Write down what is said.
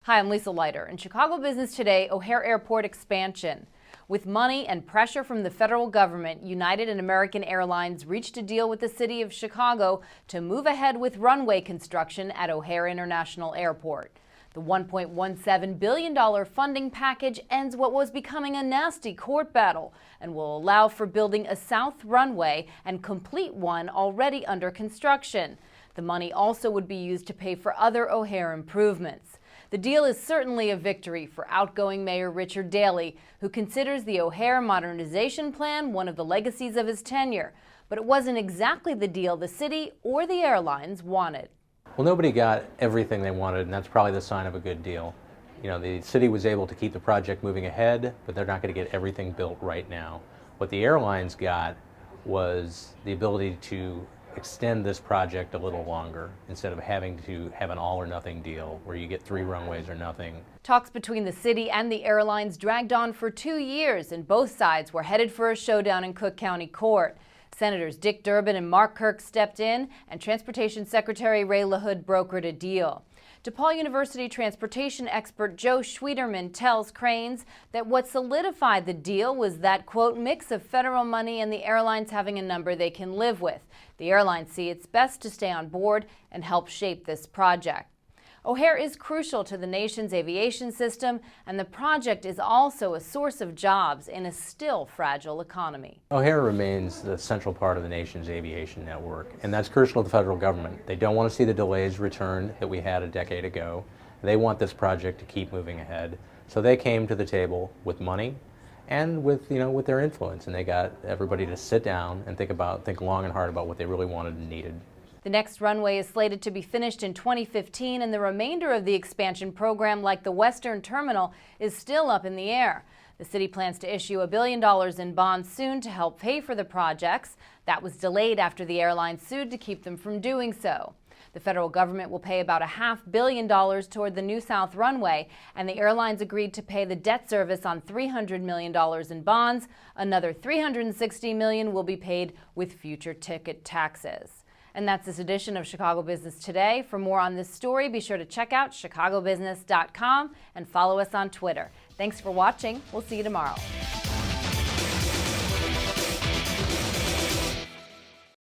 Hi, I'm Lisa Leiter. In Chicago Business Today, O'Hare Airport expansion. With money and pressure from the federal government, United and American Airlines reached a deal with the city of Chicago to move ahead with runway construction at O'Hare International Airport. The $1.17 billion funding package ends what was becoming a nasty court battle and will allow for building a south runway and complete one already under construction. The money also would be used to pay for other O'Hare improvements. The deal is certainly a victory for outgoing Mayor Richard Daley, who considers the O'Hare modernization plan one of the legacies of his tenure. But it wasn't exactly the deal the city or the airlines wanted. Well, nobody got everything they wanted, and that's probably the sign of a good deal. You know, the city was able to keep the project moving ahead, but they're not going to get everything built right now. What the airlines got was the ability to extend this project a little longer instead of having to have an all or nothing deal where you get 3 runways or nothing. Talks between the city and the airlines dragged on for 2 years, and both sides were headed for a showdown in Cook County Court. Senators Dick Durbin and Mark Kirk stepped in, and Transportation Secretary Ray LaHood brokered a deal. DePaul University transportation expert Joe Schwieterman tells Crain's that what solidified the deal was that, quote, mix of federal money and the airlines having a number they can live with. The airlines see it's best to stay on board and help shape this project. O'Hare is crucial to the nation's aviation system, and the project is also a source of jobs in a still fragile economy. O'Hare remains the central part of the nation's aviation network, and that's crucial to the federal government. They don't want to see the delays return that we had a decade ago. They want this project to keep moving ahead. So they came to the table with money and with their influence, and they got everybody to sit down and think long and hard about what they really wanted and needed. The next runway is slated to be finished in 2015, and the remainder of the expansion program, like the Western Terminal, is still up in the air. The city plans to issue $1 billion in bonds soon to help pay for the projects. That was delayed after the airlines sued to keep them from doing so. The federal government will pay about $500 million toward the new south runway, and the airlines agreed to pay the debt service on $300 million in bonds. Another $360 million will be paid with future ticket taxes. And that's this edition of Chicago Business Today. For more on this story, be sure to check out chicagobusiness.com and follow us on Twitter. Thanks for watching. We'll see you tomorrow.